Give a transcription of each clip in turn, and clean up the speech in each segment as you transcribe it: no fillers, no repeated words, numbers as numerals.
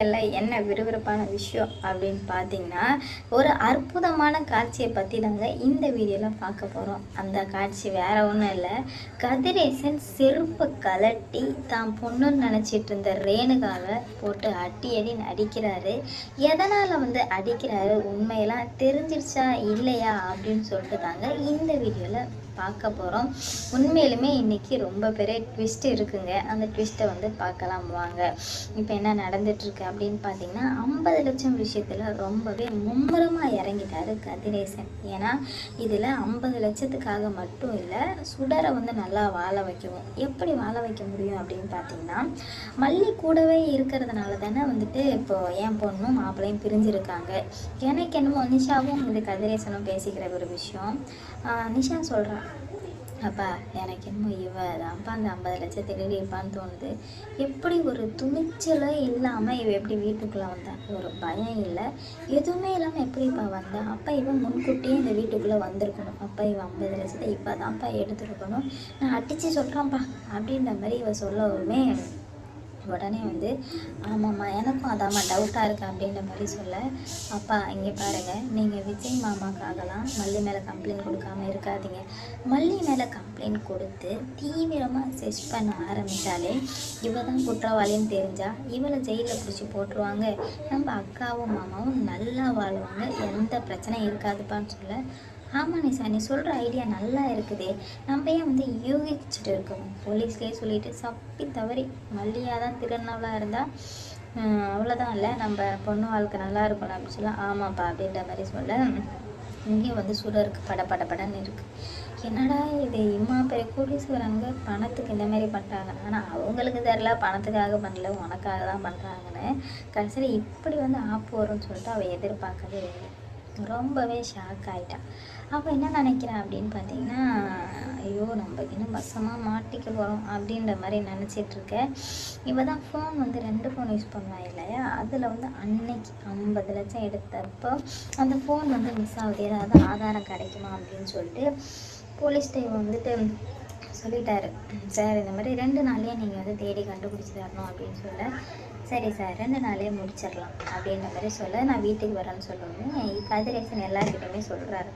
என்ன விறுவிறுப்பான விஷயம் அப்படின்னு பார்த்தீங்கன்னா, ஒரு அற்புதமான காட்சியை பற்றி தாங்க இந்த வீடியோவில் பார்க்க போகிறோம். அந்த காட்சி வேற ஒன்றும் இல்லை, கதிரேசன் செருப்பை கலட்டி தான் பொண்ணுன்னு நினச்சிட்டு இருந்த ரேணுகாவை போட்டு அடின்னு அடிக்கிறாரு. எதனால் அடிக்கிறாரு, உண்மையெல்லாம் தெரிஞ்சிருச்சா இல்லையா அப்படின்னு சொல்லிட்டு தாங்க இந்த வீடியோவில் பார்க்க போகிறோம். உண்மையிலுமே இன்றைக்கி ரொம்ப பெரிய ட்விஸ்ட் இருக்குங்க. அந்த ட்விஸ்ட்டை பார்க்கலாம் வாங்க. இப்போ என்ன நடந்துட்டுருக்கு அப்படின்னு பார்த்தீங்கன்னா, 50 லட்சம் விஷயத்தில் ரொம்பவே மும்முரமாக இறங்கிட்டாரு கதிரேசன். ஏன்னா இதில் 50 லட்சத்துக்காக மட்டும் இல்லை, சுடரை நல்லா வாழ வைக்கவும். எப்படி வாழ வைக்க முடியும் அப்படின்னு பார்த்தீங்கன்னா, மல்லி கூடவே இருக்கிறதுனால தானே இப்போது என் பொண்ணும் மாப்பிள்ளையும் பிரிஞ்சிருக்காங்க. எனக்கு என்னமோ நிஷாவும் கதிரேசனும் பேசிக்கிற ஒரு விஷயம். நிஷா சொல்கிறான், அப்பா எனக்கு என்னமோ இவ தான்ப்பா அந்த 50 லட்சத்தை திருடிப்பான்னு தோணுது. எப்படி ஒரு துணிச்சலே இல்லாமல் இவ எப்படி வீட்டுக்குள்ளே வந்தா, ஒரு பயம் இல்லை எதுவுமே இல்லாமல் எப்படிப்பா வந்தா? அப்போ இவன் முன்கூட்டியே இந்த வீட்டுக்குள்ளே வந்திருக்கணும். அப்போ இவன் 50 லட்சத்தை இப்போ தான்ப்பா எடுத்துருக்கணும். நான் அடித்து சொல்கிறான்ப்பா அப்படின்ற மாதிரி இவ சொல்லவுமே உடனே ஆமாம்மா எனக்கும் அதாம்மா டவுட்டாக இருக்குது அப்படின்ற மாதிரி சொல்ல, அப்பா இங்கே பாருங்கள், நீங்கள் விஜய் மாமாக்காகலாம் மல்லி மேலே கம்ப்ளைண்ட் கொடுக்காம இருக்காதீங்க. மல்லி மேலே கம்ப்ளைண்ட் கொடுத்து தீவிரமாக செர்ச் பண்ண ஆரம்பித்தாலே இவ தான் குற்றவாளின்னு தெரிஞ்சால் இவளை ஜெயிலில் பிடிச்சி போட்டுருவாங்க. நம்ம அக்காவும் மாமாவும் நல்லா வாழ்வாங்க, எந்த பிரச்சனையும் இருக்காதுப்பான்னு சொல்ல, ஆமாம் நிஷா, நீ சொல்கிற ஐடியா நல்லா இருக்குதே, நம்ம ஏன் யோகிச்சுட்டு இருக்கணும். போலீஸ்லேயே சொல்லிட்டு சப்பி தவறி மல்லியாக தான் திருநவளாக இருந்தால் அவ்வளோதான் இல்லை, நம்ம பொண்ணு வாழ்க்கை நல்லா இருக்கணும் அப்படின்னு சொல்ல, ஆமாப்பா அப்படின்ற மாதிரி சொல்ல, இங்கேயும் சுடருக்கு படன்னு இருக்குது. என்னடா இது, இம்மா பெரிய போலீஸ் வராங்க, பணத்துக்கு இந்த மாதிரி பண்ணுறாங்க. ஆனால் அவங்களுக்கு தெரியல பணத்துக்காக பண்ணல, உனக்காக தான் பண்ணுறாங்கன்னு. கடைசியில் இப்படி ஆப்பு வரும்னு சொல்லிட்டு அவள் எதிர்பார்க்கவே இல்லை. ரொம்பவே ஷாக் ஆகிட்டான். அப்போ என்ன நினைக்கிறேன் அப்படின்னு பார்த்தீங்கன்னா, ஐயோ நம்ம இன்னும் வசமாக மாட்டிக்க போகிறோம் அப்படின்ற மாதிரி நினச்சிட்ருக்கேன். இப்போ தான் ஃபோன் 2 ஃபோன் யூஸ் பண்ணுவான் இல்லையா, அதில் அன்னைக்கு 50 லட்சம் எடுத்தப்போ அந்த ஃபோன் மிஸ் ஆகுது, ஏதாவது ஆதாரம் கிடைக்குமா அப்படின்னு சொல்லிட்டு போலீஸ் டைம் சொல்லிட்டாரு. சார் இந்த மாதிரி 2 நாள்லேயே நீங்கள் தேடி கண்டுபிடிச்சி தரணும் அப்படின்னு சொல்ல, சரி சார் 2 நாளே முடிச்சிடலாம் அப்படின்ற மாதிரி சொல்ல, நான் வீட்டுக்கு வரேன்னு சொல்லுவேன். கதிரேசன் எல்லாருக்கிட்டையுமே சொல்கிறாரு,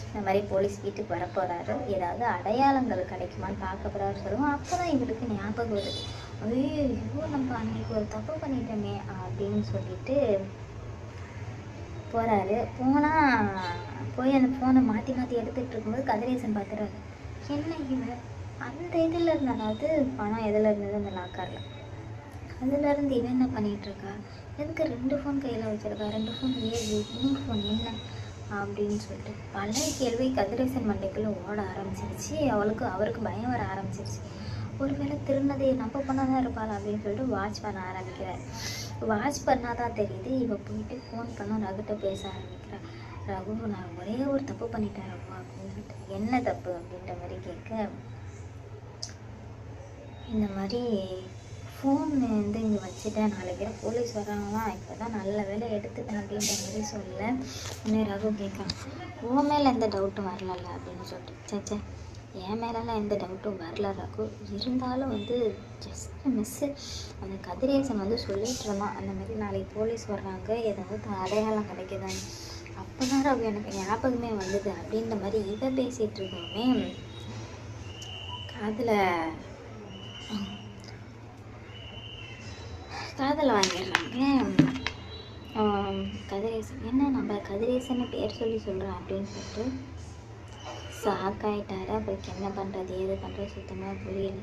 இந்த மாதிரி போலீஸ் வீட்டுக்கு வரப்போகிறாரு, ஏதாவது அடையாளங்கள் கிடைக்குமான்னு பார்க்க போகிறாரு சொல்லுவோம். அப்போ தான் இவருக்கு ஞாபகம் வருது, ஐயோ நம்ம அன்னைக்கு ஒரு தப்பு பண்ணிட்டோமே அப்படின்னு சொல்லிட்டு போகிறாரு. போய் அந்த ஃபோனை மாற்றி எடுத்துகிட்டு இருக்கும்போது கதிரேசன் பார்த்துறாரு, என்ன இவன் அந்த இதில் இருந்த, அதாவது பணம் எதில் இருந்தது அந்த லாக்கரில், அதுலேருந்து இவன் என்ன பண்ணிகிட்ருக்கா, எதுக்கு 2 ஃபோன் கையில் வச்சுருக்கா, 2 ஃபோன் ஏது, இன்னொரு ஃபோன் என்ன அப்படின்னு சொல்லிட்டு பல கேள்வி கதிரேசன் மண்டைக்குள்ளே ஓட ஆரம்பிச்சிருச்சு. அவருக்கு பயம் வர ஆரம்பிச்சிருச்சு. ஒருவேளை திருநதை நம்ம பண்ணாதான் இருப்பாள் அப்படின்னு சொல்லிட்டு வாட்ச் பண்ண ஆரம்பிக்கிறார். வாட்ச் பண்ணாதான் தெரியுது, இவ போயிட்டு ஃபோன் பண்ண ரகுட்ட பேச ஆரம்பிக்கிறார். ரகு, நான் ஒரே ஒரு தப்பு பண்ணிட்டேன் ரகு அப்படின்னு சொல்லிட்டு, என்ன தப்பு அப்படின்ற மாதிரி கேட்க, இந்த மாதிரி ஃபோன் இங்கே வச்சுட்டேன், 4 பேர் போலீஸ் வராங்களாம், இப்போ தான் நல்ல வேலை எடுத்துட்டேன் அப்படின்ற மாதிரி சொல்ல, இன்னும் ரகு கேட்குறான், உன் மேலே எந்த டவுட்டும் வரலல்ல அப்படின்னு சொல்லிட்டு, சேச்சே என் மேலெல்லாம் எந்த டவுட்டும் வரல ரகு, இருந்தாலும் ஜஸ்ட் மிஸ்ஸு அந்த கதிரேசன் சொல்லிகிட்டு இருந்தான், அந்த மாதிரி நாளைக்கு போலீஸ் வர்றாங்க, ஏதாவது அடையாளம் கிடைக்குதான்னு. அப்போ தான் ரகு எனக்கு ஞாபகமே வந்தது அப்படின்ற மாதிரி இதை பேசிகிட்டு இருக்கோமே, காதலை வாங்கிடுறாங்க. கதிரேசன் என்ன நம்ம கதிரேசன்னு பேர் சொல்கிறான் அப்படின்னு சொல்லிட்டு ஷாக் ஆகிட்டாரு. அவருக்கு என்ன பண்ணுறது ஏது பண்ணுறது சுத்தமாக புரியல,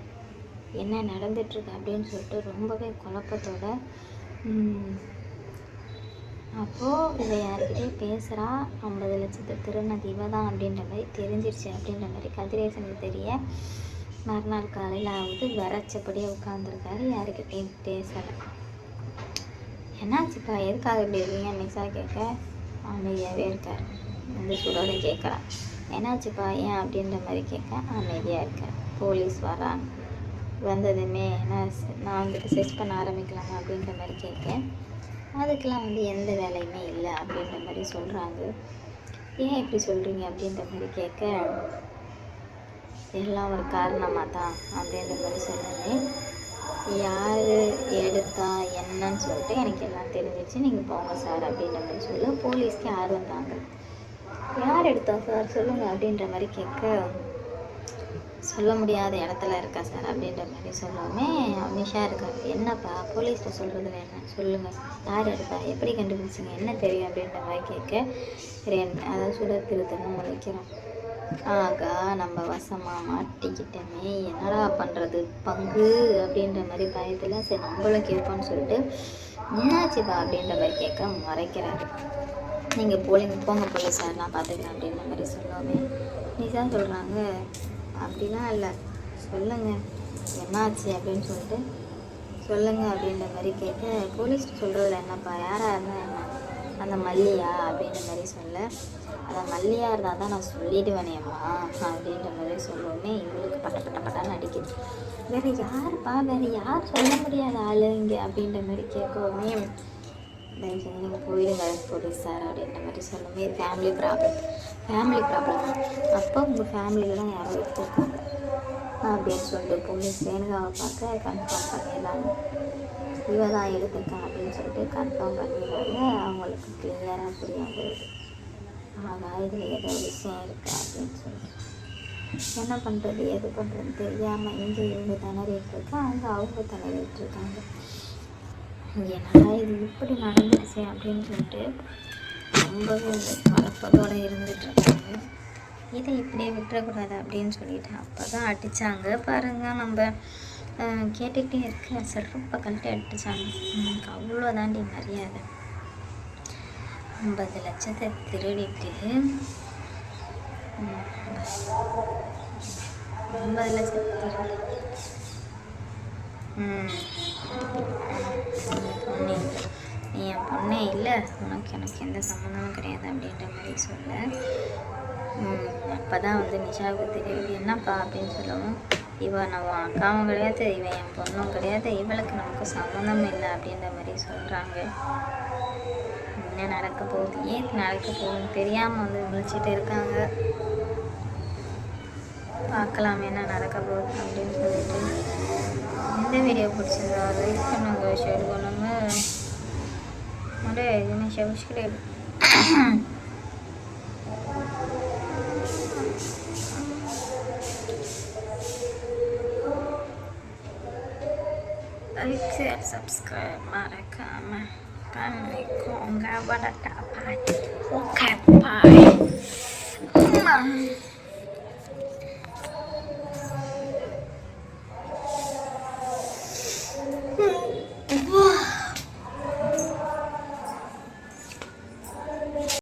என்ன நடந்துட்டுருக்கு அப்படின்னு சொல்லிட்டு ரொம்பவே குழப்பத்தோட. அப்போது இதை யார்கிட்டே பேசுகிறா, 50 லட்சத்தை திருநதி இவ தான் அப்படின்ற மாதிரி தெரிஞ்சிருச்சு அப்படின்ற மாதிரி கதிரேசனுக்கு தெரிய, மறுநாள் காலையில் ஆகுது, விரைச்சபடியே உட்காந்துருக்காரு, யாருக்கிட்டையும் பேசலை. என்னாச்சுப்பா எதுக்காக இப்படி இருக்கீங்க நிஷா கேட்க, அமைதியாகவே இருக்கார். சுடோட கேட்குறான், என்னாச்சுப்பா ஏன் அப்படின்ற மாதிரி கேட்க, அமைதியாக இருக்கார். போலீஸ் வராங்க, வந்ததுமே நான் செர்ச் பண்ண ஆரம்பிக்கலாமா அப்படின்ற மாதிரி கேட்க, அதுக்கெலாம் எந்த வேலையுமே இல்லை அப்படின்ற மாதிரி சொல்கிறாங்க. ஏன் இப்படி சொல்கிறீங்க அப்படின்ற மாதிரி கேட்க, எல்லாம் ஒரு காரணமாக தான் அப்படின்ற மாதிரி சொன்னேன். யார் எடுத்தா என்னன்னு சொல்லிட்டு எனக்கு எல்லாம் தெரிஞ்சிச்சு, நீங்கள் போங்க சார் அப்படின்ற மாதிரி சொல்ல போலீஸ்க்கு யார் வந்தாங்க. யார் எடுத்தா சார் சொல்லுங்கள் அப்படின்ற மாதிரி கேட்க, சொல்ல முடியாத இடத்துல இருக்கா சார் அப்படின்ற மாதிரி சொல்லாமே நிஷா இருக்காரு. என்னப்பா போலீஸ்கிட்ட சொல்கிறதுல என்ன, சொல்லுங்கள் யார் எடுப்பா, எப்படி கண்டுபிடிச்சிங்க, என்ன தெரியும் அப்படின்ற மாதிரி கேட்க அதாவது சுடர் திருத்தணும் முளைக்கிறோம். ஆகா நம்ம வசமாக மாட்டிக்கிட்டோமே, என்னடா பண்ணுறது பங்கு அப்படின்ற மாதிரி பயத்தில் சரி நம்மளும் கேட்போன்னு சொல்லிட்டு என்னாச்சுப்பா அப்படின்ற மாதிரி கேட்க மறைக்கிறாரு. நீங்கள் போங்க போலீஸ் சார் நான் பார்த்துக்கிறேன் அப்படின்ற மாதிரி சொல்லாமே நிஷா சொல்கிறாங்க, அப்படிலாம் இல்லை சொல்லுங்கள் என்னாச்சு அப்படின்னு சொல்லிட்டு சொல்லுங்கள் அப்படின்ற மாதிரி கேட்க போலீஸ்ட்டு சொல்கிறதுல என்னப்பா யாராக இருந்தால் என்ன, அந்த மல்லியா அப்படின்ற மாதிரி சொல்ல, அந்த மல்லியாக இருந்தால் தான் நான் சொல்லிடுவேனேம்மா அப்படின்ற மாதிரி சொல்லுவோமே இவங்களுக்கு பட்டான்னு அடிக்குது. வேறு யாருப்பா, வேறு யார் சொல்ல முடியாத ஆளு இங்கே அப்படின்ற மாதிரி கேட்கவுமே தயவு செஞ்சு நீங்கள் போயிடுங்க போலீஸ் சார் அப்படின்ற மாதிரி சொல்லுமே ஃபேமிலி ப்ராப்ளம் அப்போ உங்கள் ஃபேமிலியில் தான் யாரோ எடுத்துருக்காங்க அப்படின்னு சொல்லிட்டு போலீஸ் ரேணுகாவை பார்க்க கன்ஃபார்ம் பண்ணிடுறாங்க. இவ தான் எடுத்திருக்கான் அப்படின்னு சொல்லிட்டு கன்ஃபார்ம் பண்ணிடுறாங்க. அவங்களுக்கு கிளியராக புரியும் போகுது, ஆகா இதில் ஏதோ விஷயம் இருக்கா அப்படின்னு சொல்லிட்டு என்ன பண்ணுறது எது பண்ணுறதுன்னு தெரியாமல் இங்கே இவங்க திணறிட்டு இருக்கா, அவங்க திணறிட்டு இருக்காங்க. என்னடா இது இப்படி நடந்துடுச்சு அப்படின்னு சொல்லிட்டு ரொம்பவே மரப்பதோடு இருந்துட்டுருக்காங்க. இதை இப்படியே விட்டுறக்கூடாது அப்படின்னு சொல்லிட்டு அப்போ தான் அடித்தாங்க பாருங்கள். நம்ம கேட்டுக்கிட்டே இருக்க செருப்பை கழட்டி அடித்தாங்க. அவ்வளோ தாண்டி மரியாதை. 50 லட்சத்தை திருடிட்டு 50 லட்சத்தை திருடி நீ என் பொண்ணே இல்லை, எனக்கு எந்த சம்மந்தமும் கிடையாது அப்படின்ற மாதிரி சொல்ல அப்போ தான் நிஷாவுக்கு தெரியுது. என்னப்பா அப்படின்னு சொல்லவும், இவன் நம்ம அக்காவும் கிடையாது, இவன் என் பொண்ணும் கிடையாது, இவளுக்கு நமக்கு சம்மந்தம் இல்லை அப்படின்ற மாதிரி சொல்கிறாங்க. என்ன நடக்க போகுது, ஏன் நடக்க போகுதுன்னு தெரியாமல் விழிச்சிட்டு இருக்காங்க. பார்க்கலாம் என்ன நடக்க போகுது அப்படின்னு சொல்லிட்டு. இந்த வீடியோ பிடிச்சிருந்தா லைக் பண்ணுங்க, ஷேர் பண்ணுங்க. இதுன்னு சப்ஸ்கிரைப் லைக் ஷேர் சப்ஸ்கிரைப் மறக்காம பண்ணிக்கோங்க. வடட்டா பாய். ஓகே பாய்.